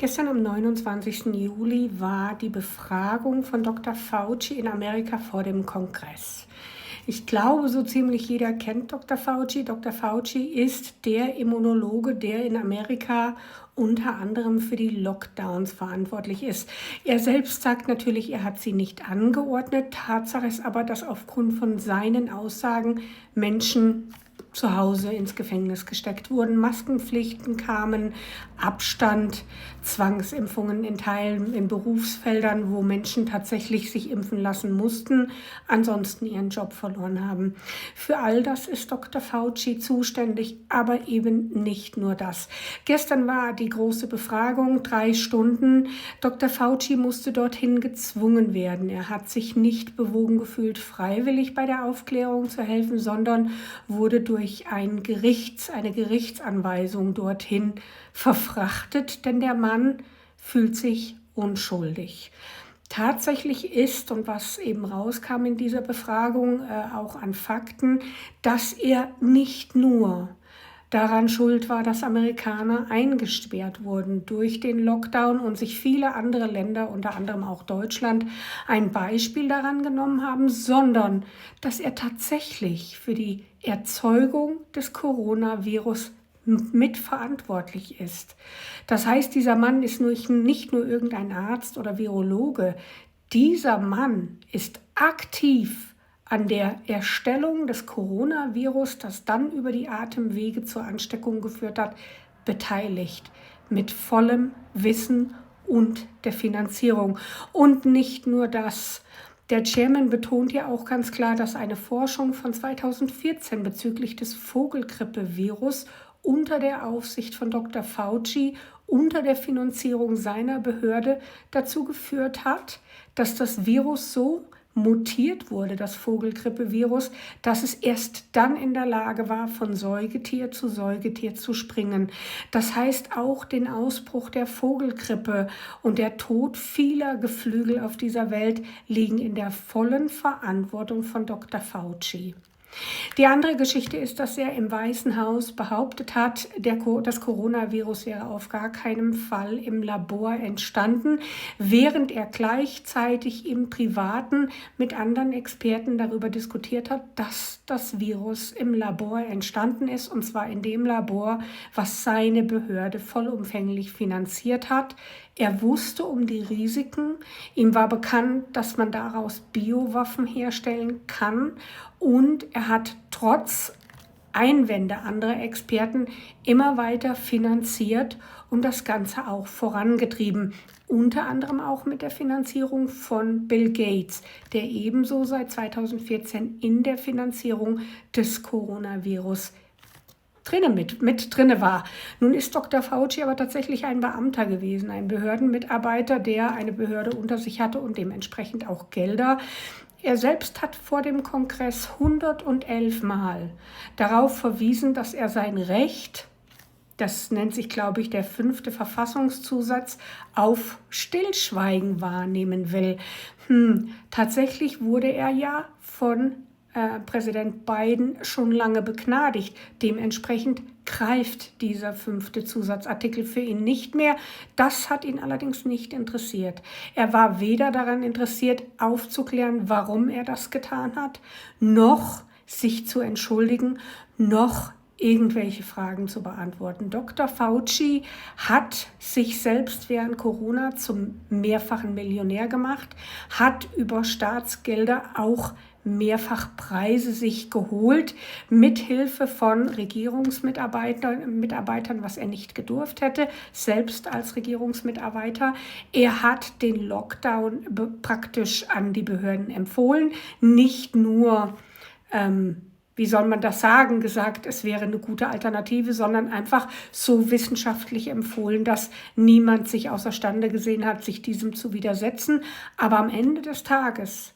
Gestern am 29. Juli war die Befragung von Dr. Fauci in Amerika vor dem Kongress. Ich glaube, so ziemlich jeder kennt Dr. Fauci. Dr. Fauci ist der Immunologe, der in Amerika unter anderem für die Lockdowns verantwortlich ist. Er selbst sagt natürlich, er hat sie nicht angeordnet. Tatsache ist aber, dass aufgrund von seinen Aussagen Menschen zu Hause ins Gefängnis gesteckt wurden, Maskenpflichten kamen, Abstand, Zwangsimpfungen in Teilen in Berufsfeldern, wo Menschen tatsächlich sich impfen lassen mussten, ansonsten ihren Job verloren haben. Für all das ist Dr. Fauci zuständig, aber eben nicht nur das. Gestern war die große Befragung, 3 Stunden. Dr. Fauci musste dorthin gezwungen werden. Er hat sich nicht bewogen gefühlt, freiwillig bei der Aufklärung zu helfen, sondern wurde durch eine Gerichtsanweisung dorthin verfrachtet, denn der Mann fühlt sich unschuldig. Tatsächlich ist, und was eben rauskam in dieser Befragung, auch an Fakten, dass er nicht nur daran schuld war, dass Amerikaner eingesperrt wurden durch den Lockdown und sich viele andere Länder, unter anderem auch Deutschland, ein Beispiel daran genommen haben, sondern dass er tatsächlich für die Erzeugung des Coronavirus mitverantwortlich ist. Das heißt, dieser Mann ist nicht nur irgendein Arzt oder Virologe, dieser Mann ist aktiv an der Erstellung des Coronavirus, das dann über die Atemwege zur Ansteckung geführt hat, beteiligt. Mit vollem Wissen und der Finanzierung. Und nicht nur das. Der Chairman betont ja auch ganz klar, dass eine Forschung von 2014 bezüglich des Vogelgrippevirus unter der Aufsicht von Dr. Fauci, unter der Finanzierung seiner Behörde dazu geführt hat, dass das Virus so mutiert wurde, das Vogelgrippevirus, dass es erst dann in der Lage war, von Säugetier zu springen. Das heißt, auch den Ausbruch der Vogelgrippe und der Tod vieler Geflügel auf dieser Welt liegen in der vollen Verantwortung von Dr. Fauci. Die andere Geschichte ist, dass er im Weißen Haus behauptet hat, das Coronavirus wäre auf gar keinen Fall im Labor entstanden, während er gleichzeitig im Privaten mit anderen Experten darüber diskutiert hat, dass das Virus im Labor entstanden ist, und zwar in dem Labor, was seine Behörde vollumfänglich finanziert hat. Er wusste um die Risiken, ihm war bekannt, dass man daraus Biowaffen herstellen kann, und er hat trotz Einwände anderer Experten immer weiter finanziert und das Ganze auch vorangetrieben. Unter anderem auch mit der Finanzierung von Bill Gates, der ebenso seit 2014 in der Finanzierung des Coronavirus mit drinne war. Nun ist Dr. Fauci aber tatsächlich ein Beamter gewesen, ein Behördenmitarbeiter, der eine Behörde unter sich hatte und dementsprechend auch Gelder. Er selbst hat vor dem Kongress 111 Mal darauf verwiesen, dass er sein Recht, das nennt sich, glaube ich, der 5. Verfassungszusatz, auf Stillschweigen wahrnehmen will. Tatsächlich wurde er ja von Präsident Biden schon lange begnadigt. Dementsprechend greift dieser 5. Zusatzartikel für ihn nicht mehr. Das hat ihn allerdings nicht interessiert. Er war weder daran interessiert, aufzuklären, warum er das getan hat, noch sich zu entschuldigen, noch irgendwelche Fragen zu beantworten. Dr. Fauci hat sich selbst während Corona zum mehrfachen Millionär gemacht, hat über Staatsgelder auch mehrfach Preise sich geholt, mithilfe von Regierungsmitarbeitern, was er nicht gedurft hätte, selbst als Regierungsmitarbeiter. Er hat den Lockdown praktisch an die Behörden empfohlen, nicht nur wie soll man das sagen, gesagt, es wäre eine gute Alternative, sondern einfach so wissenschaftlich empfohlen, dass niemand sich außerstande gesehen hat, sich diesem zu widersetzen. Aber am Ende des Tages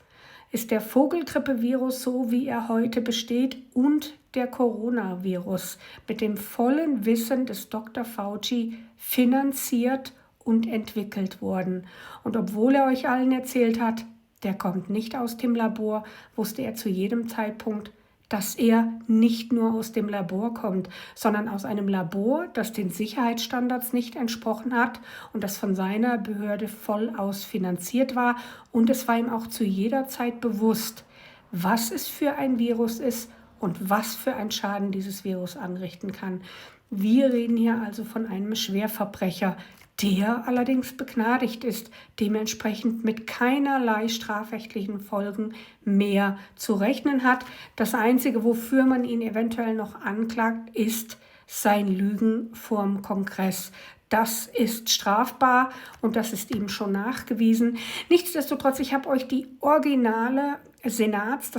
ist der Vogelgrippevirus so, wie er heute besteht, und der Coronavirus mit dem vollen Wissen des Dr. Fauci finanziert und entwickelt worden. Und obwohl er euch allen erzählt hat, der kommt nicht aus dem Labor, wusste er zu jedem Zeitpunkt, dass er nicht nur aus dem Labor kommt, sondern aus einem Labor, das den Sicherheitsstandards nicht entsprochen hat und das von seiner Behörde vollaus finanziert war. Und es war ihm auch zu jeder Zeit bewusst, was es für ein Virus ist und was für einen Schaden dieses Virus anrichten kann. Wir reden hier also von einem Schwerverbrecher, der allerdings begnadigt ist, dementsprechend mit keinerlei strafrechtlichen Folgen mehr zu rechnen hat. Das Einzige, wofür man ihn eventuell noch anklagt, ist sein Lügen vorm Kongress. Das ist strafbar und das ist ihm schon nachgewiesen. Nichtsdestotrotz, ich habe euch das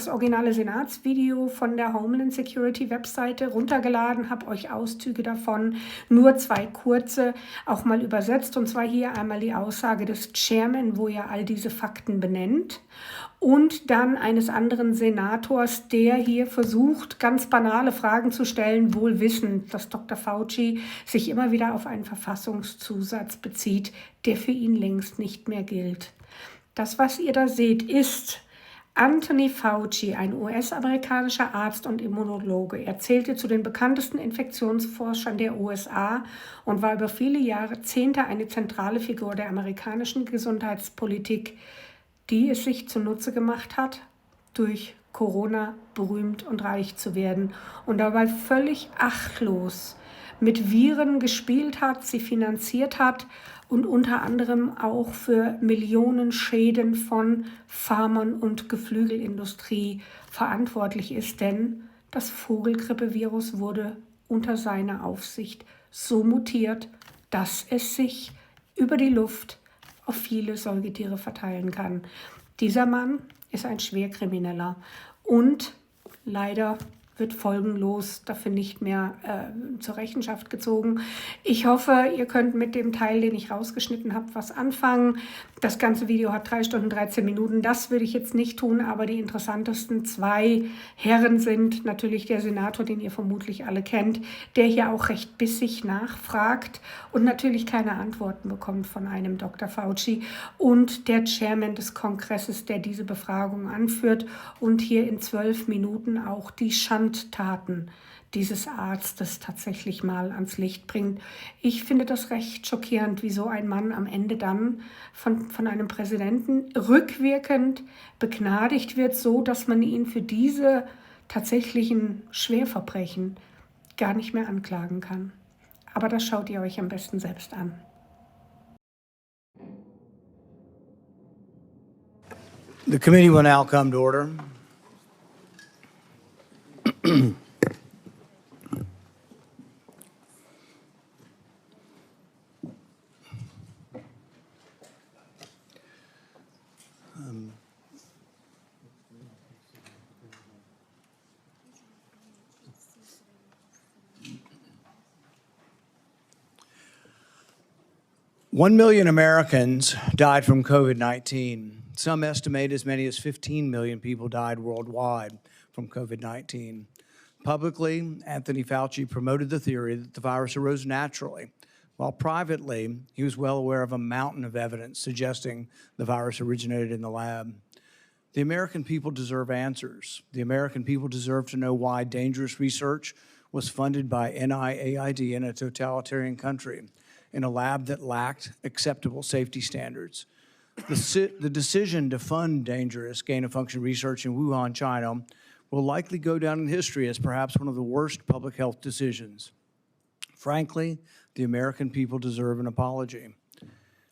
originale Senatsvideo von der Homeland Security Webseite runtergeladen, habe euch Auszüge davon, nur 2 kurze, auch mal übersetzt. Und zwar hier einmal die Aussage des Chairman, wo er all diese Fakten benennt. Und dann eines anderen Senators, der hier versucht, ganz banale Fragen zu stellen, wohl wissend, dass Dr. Fauci sich immer wieder auf einen Verfassungszusatz bezieht, der für ihn längst nicht mehr gilt. Das, was ihr da seht, ist Anthony Fauci, ein US-amerikanischer Arzt und Immunologe. Er zählte zu den bekanntesten Infektionsforschern der USA und war über viele Jahrzehnte eine zentrale Figur der amerikanischen Gesundheitspolitik, die es sich zunutze gemacht hat, durch Corona berühmt und reich zu werden und dabei völlig achtlos mit Viren gespielt hat, sie finanziert hat und unter anderem auch für Millionen Schäden von Farmern und Geflügelindustrie verantwortlich ist, denn das Vogelgrippevirus wurde unter seiner Aufsicht so mutiert, dass es sich über die Luft auf viele Säugetiere verteilen kann. Dieser Mann ist ein Schwerkrimineller und leider wird folgenlos dafür nicht mehr zur Rechenschaft gezogen. Ich hoffe, ihr könnt mit dem Teil, den ich rausgeschnitten habe, was anfangen. Das ganze Video hat 3 Stunden 13 Minuten. Das würde ich jetzt nicht tun, aber die interessantesten 2 Herren sind natürlich der Senator, den ihr vermutlich alle kennt, der hier auch recht bissig nachfragt und natürlich keine Antworten bekommt von einem Dr. Fauci, und der Chairman des Kongresses, der diese Befragung anführt und hier in 12 Minuten auch die Schandtaten dieses Arztes tatsächlich mal ans Licht bringt. Ich finde das recht schockierend, wie so ein Mann am Ende dann von einem Präsidenten rückwirkend begnadigt wird, so dass man ihn für diese tatsächlichen Schwerverbrechen gar nicht mehr anklagen kann. Aber das schaut ihr euch am besten selbst an. The committee will now come to order. 1 million Americans died from COVID-19. Some estimate as many as 15 million people died worldwide from COVID-19. Publicly, Anthony Fauci promoted the theory that the virus arose naturally, while privately, he was well aware of a mountain of evidence suggesting the virus originated in the lab. The American people deserve answers. The American people deserve to know why dangerous research was funded by NIAID in a totalitarian country, in a lab that lacked acceptable safety standards. The decision to fund dangerous gain-of-function research in Wuhan, China, will likely go down in history as perhaps one of the worst public health decisions. Frankly, the American people deserve an apology.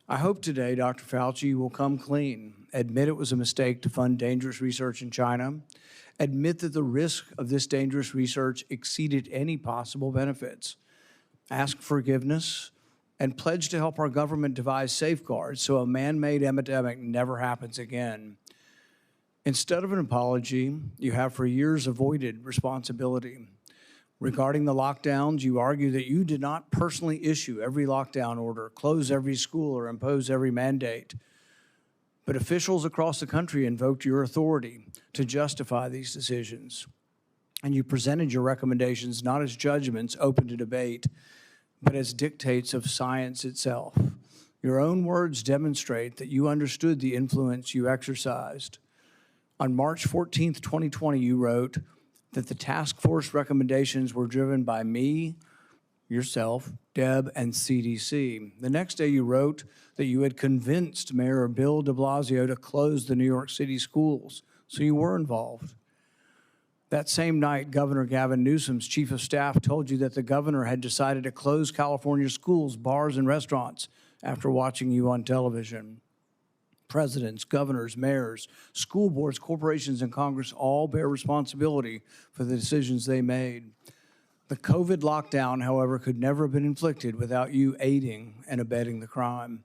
I hope today Dr. Fauci will come clean, admit it was a mistake to fund dangerous research in China, admit that the risk of this dangerous research exceeded any possible benefits, ask forgiveness, and pledge to help our government devise safeguards so a man-made epidemic never happens again. Instead of an apology, you have for years avoided responsibility. Regarding the lockdowns, you argue that you did not personally issue every lockdown order, close every school, or impose every mandate. But officials across the country invoked your authority to justify these decisions. And you presented your recommendations not as judgments open to debate, but as dictates of science itself. Your own words demonstrate that you understood the influence you exercised. On March 14th, 2020, you wrote, that the task force recommendations were driven by me, yourself, Deb, and CDC. The next day you wrote that you had convinced Mayor Bill de Blasio to close the New York City schools, so you were involved. That same night, Governor Gavin Newsom's chief of staff told you that the governor had decided to close California schools, bars, and restaurants after watching you on television. Presidents, governors, mayors, school boards, corporations, and Congress all bear responsibility for the decisions they made. The COVID lockdown, however, could never have been inflicted without you aiding and abetting the crime.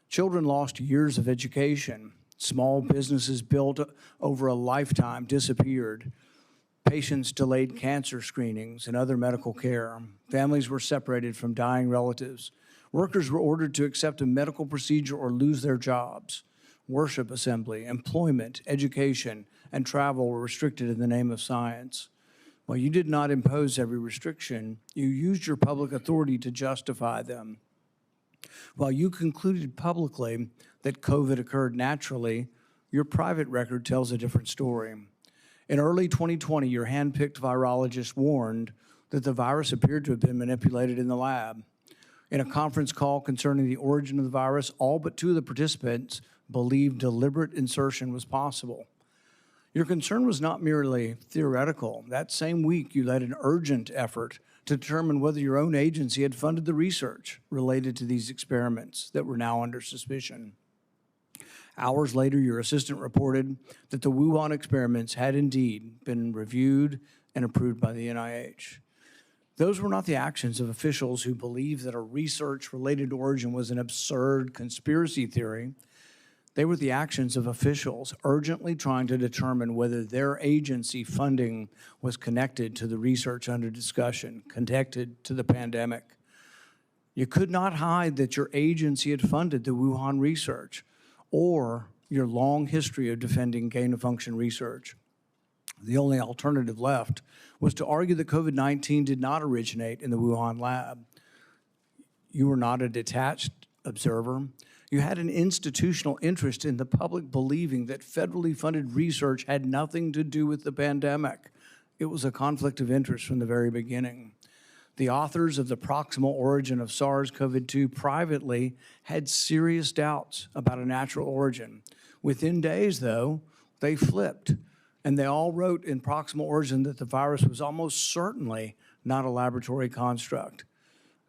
Children lost years of education. Small businesses built over a lifetime disappeared. Patients delayed cancer screenings and other medical care. Families were separated from dying relatives. Workers were ordered to accept a medical procedure or lose their jobs. Worship assembly, employment, education, and travel were restricted in the name of science. While you did not impose every restriction, you used your public authority to justify them. While you concluded publicly that COVID occurred naturally, your private record tells a different story. In early 2020, your hand-picked virologist warned that the virus appeared to have been manipulated in the lab. In a conference call concerning the origin of the virus, all but two of the participants believed deliberate insertion was possible. Your concern was not merely theoretical. That same week, you led an urgent effort to determine whether your own agency had funded the research related to these experiments that were now under suspicion. Hours later, your assistant reported that the Wuhan experiments had indeed been reviewed and approved by the NIH. Those were not the actions of officials who believed that a research-related origin was an absurd conspiracy theory. They were the actions of officials urgently trying to determine whether their agency funding was connected to the research under discussion, connected to the pandemic. You could not hide that your agency had funded the Wuhan research or your long history of defending gain-of-function research. The only alternative left was to argue that COVID-19 did not originate in the Wuhan lab. You were not a detached observer. You had an institutional interest in the public believing that federally funded research had nothing to do with the pandemic. It was a conflict of interest from the very beginning. The authors of the proximal origin of SARS-CoV-2 privately had serious doubts about a natural origin. Within days, though, they flipped, and they all wrote in proximal origin that the virus was almost certainly not a laboratory construct.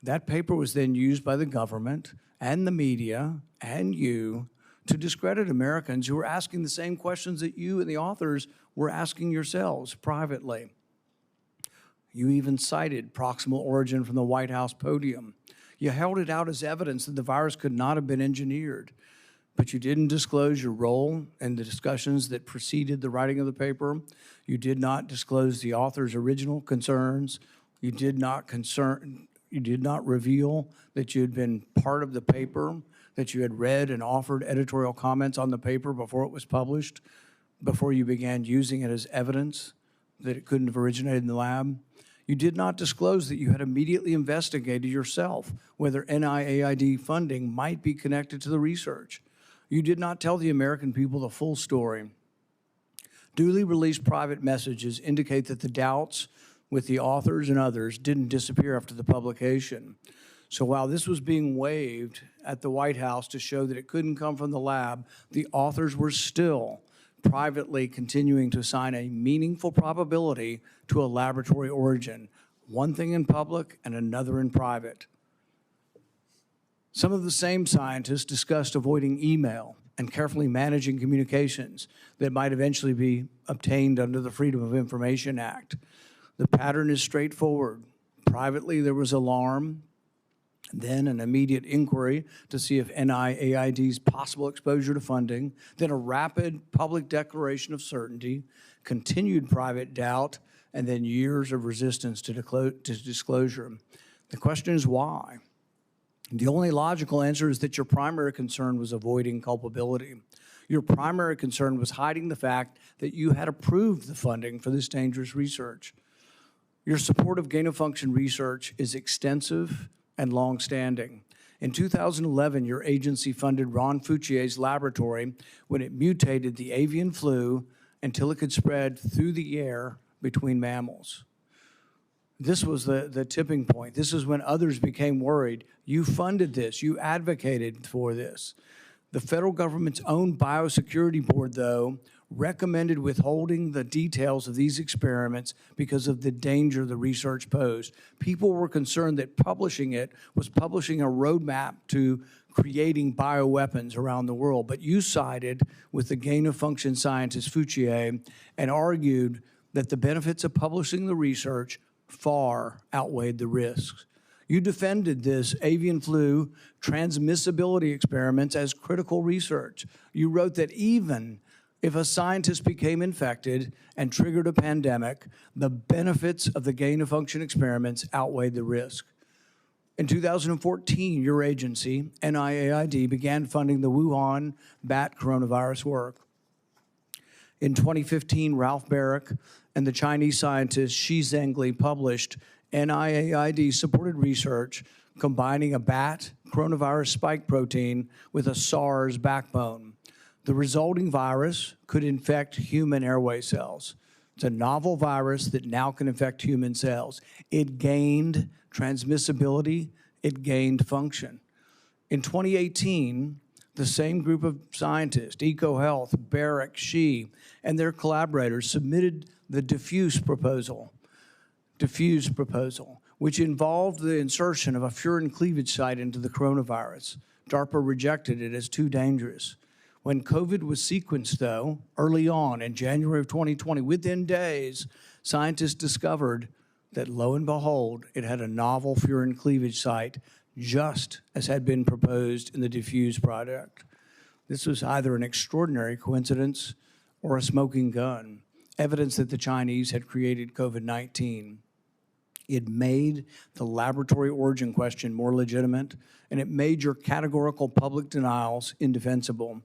That paper was then used by the government and the media and you to discredit Americans who were asking the same questions that you and the authors were asking yourselves privately. You even cited proximal origin from the White House podium. You held it out as evidence that the virus could not have been engineered, but you didn't disclose your role in the discussions that preceded the writing of the paper. You did not disclose the author's original concerns. You did not reveal that you had been part of the paper, that you had read and offered editorial comments on the paper before it was published, before you began using it as evidence that it couldn't have originated in the lab. You did not disclose that you had immediately investigated yourself whether NIAID funding might be connected to the research. You did not tell the American people the full story. Duly released private messages indicate that the doubts with the authors and others didn't disappear after the publication. So while this was being waved at the White House to show that it couldn't come from the lab, the authors were still privately continuing to assign a meaningful probability to a laboratory origin, one thing in public and another in private. Some of the same scientists discussed avoiding email and carefully managing communications that might eventually be obtained under the Freedom of Information Act. The pattern is straightforward. Privately, there was alarm, then an immediate inquiry to see if NIAID's possible exposure to funding, then a rapid public declaration of certainty, continued private doubt, and then years of resistance to disclosure. The question is why? The only logical answer is that your primary concern was avoiding culpability. Your primary concern was hiding the fact that you had approved the funding for this dangerous research. Your support of gain-of-function research is extensive and long-standing. In 2011, your agency funded Ron Fauci's laboratory when it mutated the avian flu until it could spread through the air between mammals. This was the tipping point. This is when others became worried. You funded this. You advocated for this. The federal government's own biosecurity board, though, recommended withholding the details of these experiments because of the danger the research posed. People were concerned that publishing it was publishing a roadmap to creating bioweapons around the world. But you sided with the gain-of-function scientist Fauci and argued that the benefits of publishing the research far outweighed the risks. You defended this avian flu transmissibility experiments as critical research. You wrote that even if a scientist became infected and triggered a pandemic, the benefits of the gain-of-function experiments outweighed the risk. In 2014, your agency, NIAID, began funding the Wuhan bat coronavirus work. In 2015, Ralph Barrick and the Chinese scientist Shi Zhengli published NIAID-supported research combining a bat coronavirus spike protein with a SARS backbone. The resulting virus could infect human airway cells. It's a novel virus that now can infect human cells. It gained transmissibility, it gained function. In 2018, the same group of scientists, EcoHealth, Barrick, Shi, and their collaborators submitted the diffuse proposal, which involved the insertion of a furin cleavage site into the coronavirus. DARPA rejected it as too dangerous. When COVID was sequenced, though, early on in January of 2020, within days, scientists discovered that, lo and behold, it had a novel furin cleavage site, just as had been proposed in the diffuse project. This was either an extraordinary coincidence or a smoking gun, evidence that the Chinese had created COVID-19. It made the laboratory origin question more legitimate, and it made your categorical public denials indefensible.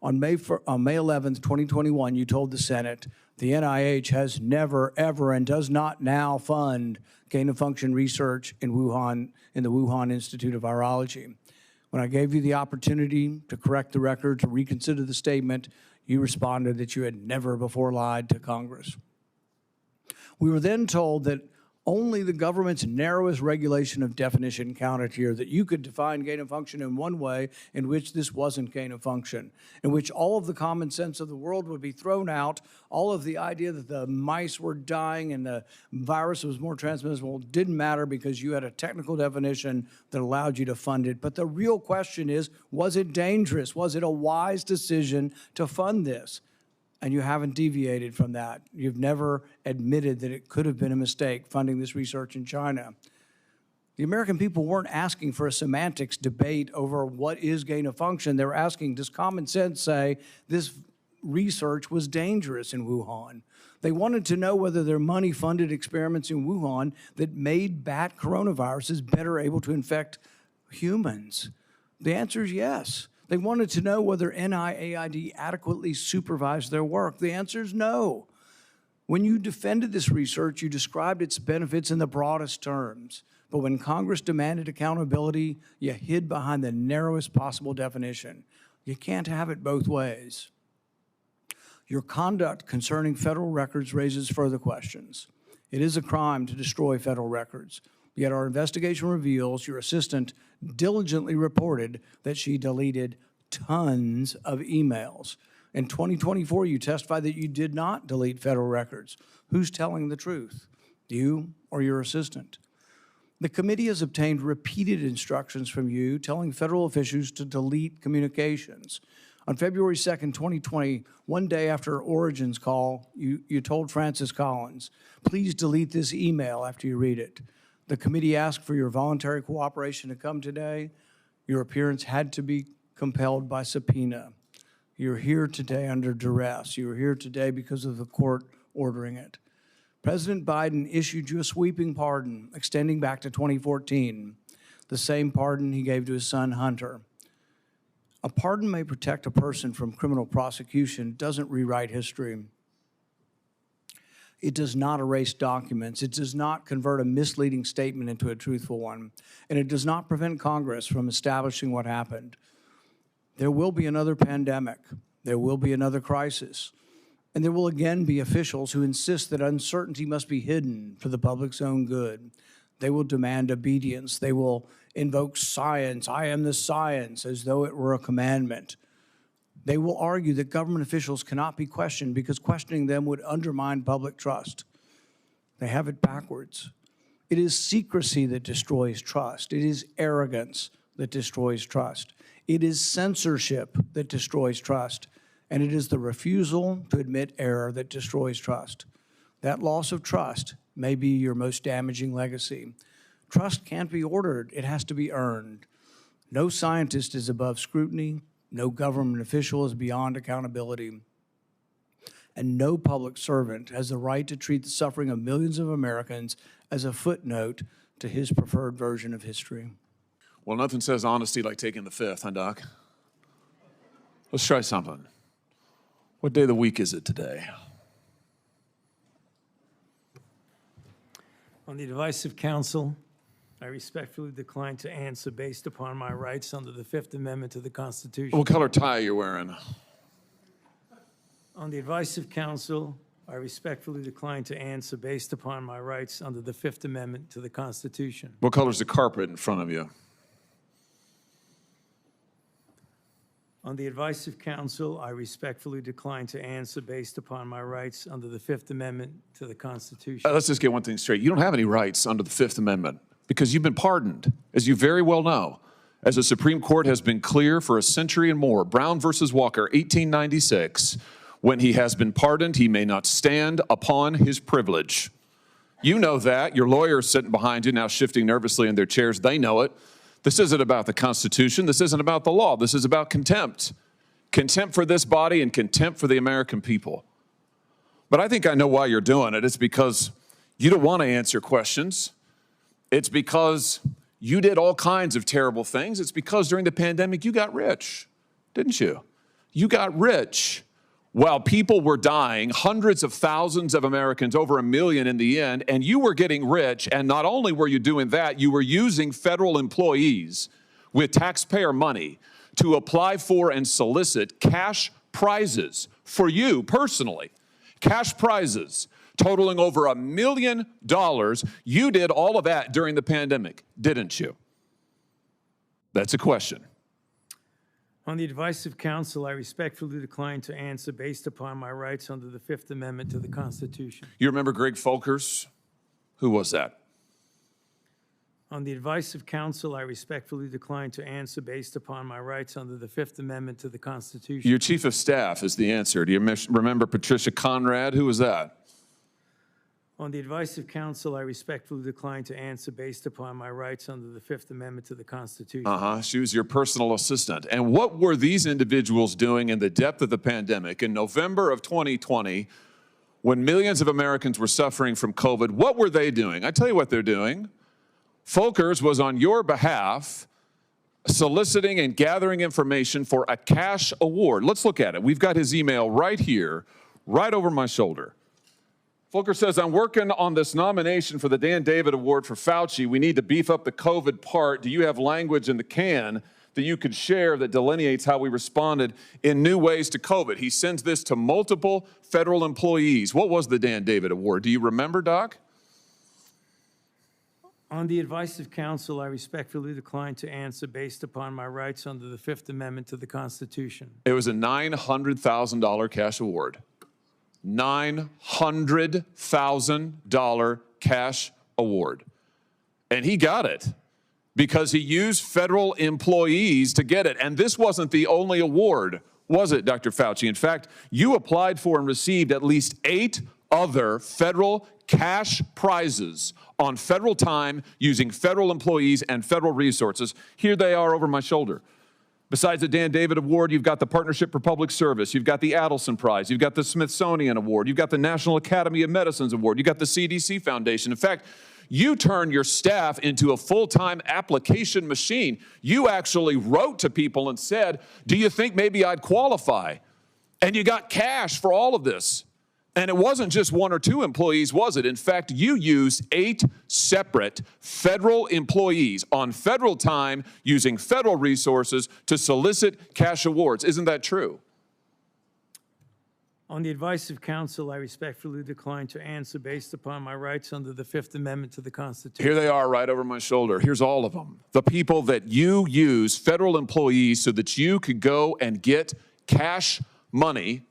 On May 11th, 2021, you told the Senate, the NIH has never, ever, and does not now fund gain-of-function research in Wuhan, in the Wuhan Institute of Virology. When I gave you the opportunity to correct the record, to reconsider the statement, you responded that you had never before lied to Congress. We were then told that only the government's narrowest regulation of definition counted here, that you could define gain of function in one way in which this wasn't gain of function, in which all of the common sense of the world would be thrown out, all of the idea that the mice were dying and the virus was more transmissible didn't matter because you had a technical definition that allowed you to fund it. But the real question is, was it dangerous? Was it a wise decision to fund this? And you haven't deviated from that. You've never admitted that it could have been a mistake funding this research in China. The American people weren't asking for a semantics debate over what is gain of function. They were asking, does common sense say this research was dangerous in Wuhan? They wanted to know whether their money-funded experiments in Wuhan that made bat coronaviruses better able to infect humans. The answer is yes. They wanted to know whether NIAID adequately supervised their work. The answer is no. When you defended this research, you described its benefits in the broadest terms. But when Congress demanded accountability, you hid behind the narrowest possible definition. You can't have it both ways. Your conduct concerning federal records raises further questions. It is a crime to destroy federal records. Yet our investigation reveals your assistant diligently reported that she deleted tons of emails. In 2024, you testified that you did not delete federal records. Who's telling the truth, you or your assistant? The committee has obtained repeated instructions from you telling federal officials to delete communications. On February 2nd, 2020, one day after Origin's call, you told Francis Collins, please delete this email after you read it. The committee asked for your voluntary cooperation to come today. Your appearance had to be compelled by subpoena. You're here today under duress. You're here today because of the court ordering it. President Biden issued you a sweeping pardon extending back to 2014, the same pardon he gave to his son Hunter. A pardon may protect a person from criminal prosecution, doesn't rewrite history. It does not erase documents. It does not convert a misleading statement into a truthful one. And it does not prevent Congress from establishing what happened. There will be another pandemic. There will be another crisis. And there will again be officials who insist that uncertainty must be hidden for the public's own good. They will demand obedience. They will invoke science. I am the science, as though it were a commandment. They will argue that government officials cannot be questioned because questioning them would undermine public trust. They have it backwards. It is secrecy that destroys trust. It is arrogance that destroys trust. It is censorship that destroys trust. And it is the refusal to admit error that destroys trust. That loss of trust may be your most damaging legacy. Trust can't be ordered. It has to be earned. No scientist is above scrutiny. No government official is beyond accountability. And no public servant has the right to treat the suffering of millions of Americans as a footnote to his preferred version of history. Well, nothing says honesty like taking the fifth, huh, Doc? Let's try something. What day of the week is it today? On the advice of counsel, I respectfully decline to answer based upon my rights under the Fifth Amendment to the Constitution. What color tie are you wearing? On the advice of counsel, I respectfully decline to answer based upon my rights under the Fifth Amendment to the Constitution. What color's the carpet in front of you? On the advice of counsel, I respectfully decline to answer based upon my rights under the Fifth Amendment to the Constitution. Let's just get one thing straight. You don't have any rights under the Fifth Amendment because you've been pardoned, as you very well know. As the Supreme Court has been clear for a century and more, Brown versus Walker, 1896, when he has been pardoned, he may not stand upon his privilege. You know that. Your lawyers sitting behind you now shifting nervously in their chairs, they know it. This isn't about the Constitution. This isn't about the law. This is about contempt. Contempt for this body and contempt for the American people. But I think I know why you're doing it. It's because you don't want to answer questions. It's because you did all kinds of terrible things. It's because during the pandemic you got rich, didn't you? You got rich while people were dying, hundreds of thousands of Americans, over 1 million in the end, and you were getting rich, and not only were you doing that, you were using federal employees with taxpayer money to apply for and solicit cash prizes for you personally, cash prizes totaling over $1 million. You did all of that during the pandemic, didn't you? That's a question. On the advice of counsel, I respectfully decline to answer based upon my rights under the Fifth Amendment to the Constitution. You remember Greg Folkers? Who was that? On the advice of counsel, I respectfully decline to answer based upon my rights under the Fifth Amendment to the Constitution. Your chief of staff is the answer. Do you remember Patricia Conrad? Who was that? On the advice of counsel, I respectfully decline to answer based upon my rights under the Fifth Amendment to the Constitution. She was your personal assistant. And what were these individuals doing in the depth of the pandemic in November of 2020 when millions of Americans were suffering from COVID? What were they doing? I tell you what they're doing. Folkers was on your behalf soliciting and gathering information for a cash award. Let's look at it. We've got his email right here, right over my shoulder. Folkers says, I'm working on this nomination for the Dan David Award for Fauci. We need to beef up the COVID part. Do you have language in the can that you could share that delineates how we responded in new ways to COVID? He sends this to multiple federal employees. What was the Dan David Award? Do you remember, Doc? On the advice of counsel, I respectfully decline to answer based upon my rights under the Fifth Amendment to the Constitution. It was a $900,000 cash award. $900,000 cash award. And he got it because he used federal employees to get it. And this wasn't the only award, was it, Dr. Fauci? In fact, you applied for and received at least 8 other federal cash prizes on federal time using federal employees and federal resources. Here they are over my shoulder. Besides the Dan David Award, you've got the Partnership for Public Service, you've got the Adelson Prize, you've got the Smithsonian Award, you've got the National Academy of Medicine's Award, you've got the CDC Foundation. In fact, you turned your staff into a full-time application machine. You actually wrote to people and said, do you think maybe I'd qualify? And you got cash for all of this. And it wasn't just 1 or 2 employees, was it? In fact, you used 8 separate federal employees on federal time using federal resources to solicit cash awards. Isn't that true? On the advice of counsel, I respectfully decline to answer based upon my rights under the Fifth Amendment to the Constitution. Here they are right over my shoulder. Here's all of them. The people that you use, federal employees, so that you could go and get cash money.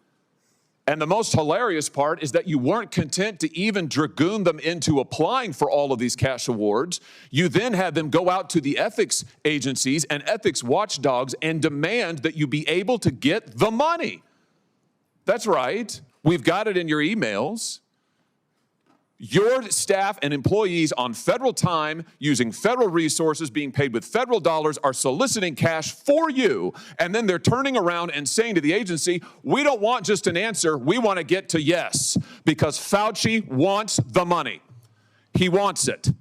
And the most hilarious part is that you weren't content to even dragoon them into applying for all of these cash awards. You then had them go out to the ethics agencies and ethics watchdogs and demand that you be able to get the money. That's right. We've got it in your emails. Your staff and employees on federal time, using federal resources, being paid with federal dollars, are soliciting cash for you. And then they're turning around and saying to the agency, we don't want just an answer, we want to get to yes. Because Fauci wants the money. He wants it.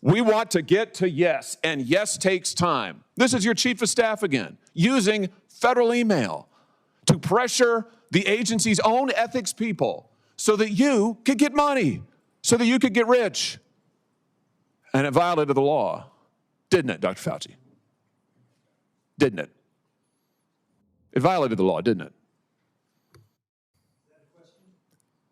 We want to get to yes, and yes takes time. This is your chief of staff again, using federal email to pressure the agency's own ethics people so that you could get money, so that you could get rich. And it violated the law, didn't it, Dr. Fauci? Didn't it? It violated the law, didn't it?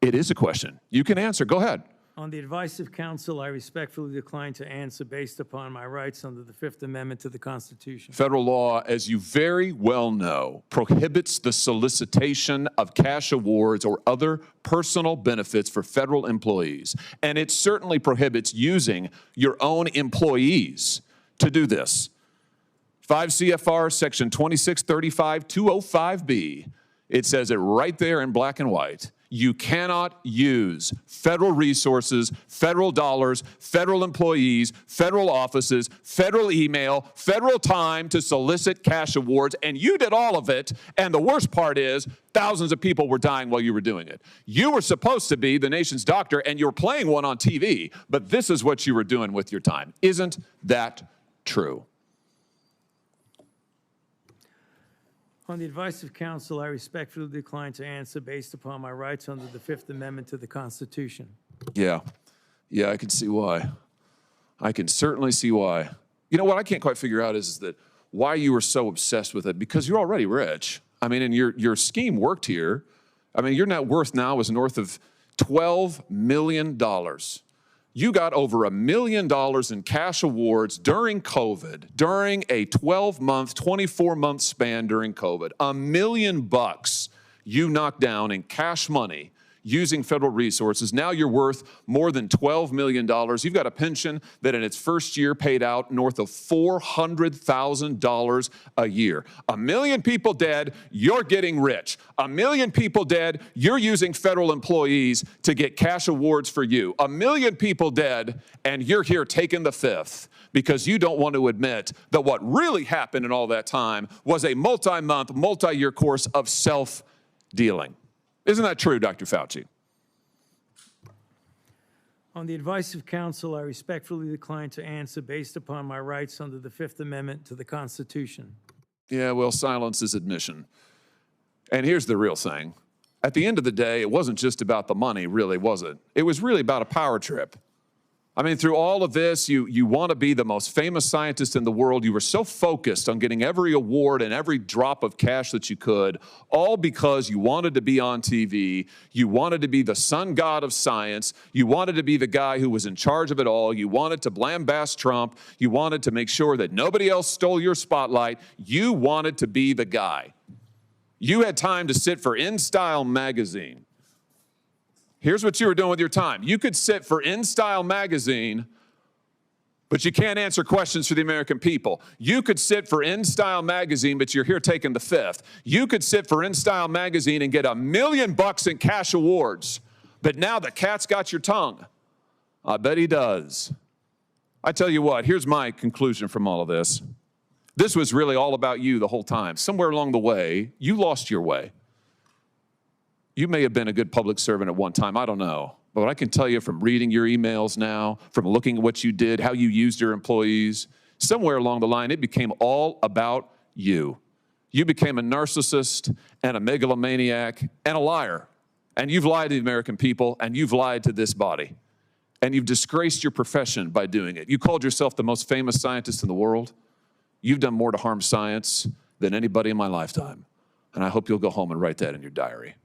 It is a question. You can answer. Go ahead. On the advice of counsel, I respectfully decline to answer based upon my rights under the Fifth Amendment to the Constitution. Federal law, as you very well know, prohibits the solicitation of cash awards or other personal benefits for federal employees. And it certainly prohibits using your own employees to do this. 5 CFR section 2635-205B, it says it right there in black and white. You cannot use federal resources, federal dollars, federal employees, federal offices, federal email, federal time to solicit cash awards, and you did all of it, and the worst part is thousands of people were dying while you were doing it. You were supposed to be the nation's doctor, and you were playing one on TV, but this is what you were doing with your time. Isn't that true? On the advice of counsel, I respectfully decline to answer based upon my rights under the Fifth Amendment to the Constitution. Yeah, I can see why. I can certainly see why. You know what I can't quite figure out is that why you were so obsessed with it, because you're already rich. I mean, and your scheme worked here. I mean, your net worth now is north of $12 million. You got over $1 million in cash awards during COVID, during a 12-month, 24-month span during COVID. $1 million you knocked down in cash money using federal resources. Now you're worth more than $12 million. You've got a pension that in its first year paid out north of $400,000 a year. 1 million people dead, you're getting rich. 1 million people dead, you're using federal employees to get cash awards for you. 1 million people dead, and you're here taking the fifth because you don't want to admit that what really happened in all that time was a multi-month, multi-year course of self-dealing. Isn't that true, Dr. Fauci? On the advice of counsel, I respectfully decline to answer based upon my rights under the Fifth Amendment to the Constitution. Yeah, well, silence is admission. And here's the real thing. At the end of the day, it wasn't just about the money, really, was it? It was really about a power trip. I mean, through all of this, you want to be the most famous scientist in the world. You were so focused on getting every award and every drop of cash that you could, all because you wanted to be on TV. You wanted to be the sun god of science. You wanted to be the guy who was in charge of it all. You wanted to lambast Trump. You wanted to make sure that nobody else stole your spotlight. You wanted to be the guy. You had time to sit for InStyle magazine. Here's what you were doing with your time. You could sit for InStyle magazine, but you can't answer questions for the American people. You could sit for InStyle magazine, but you're here taking the fifth. You could sit for InStyle magazine and get $1 million in cash awards, but now the cat's got your tongue. I bet he does. I tell you what, here's my conclusion from all of this. This was really all about you the whole time. Somewhere along the way, you lost your way. You may have been a good public servant at one time, I don't know. But I can tell you from reading your emails now, from looking at what you did, how you used your employees, somewhere along the line, it became all about you. You became a narcissist and a megalomaniac and a liar. And you've lied to the American people, and you've lied to this body. And you've disgraced your profession by doing it. You called yourself the most famous scientist in the world. You've done more to harm science than anybody in my lifetime. And I hope you'll go home and write that in your diary.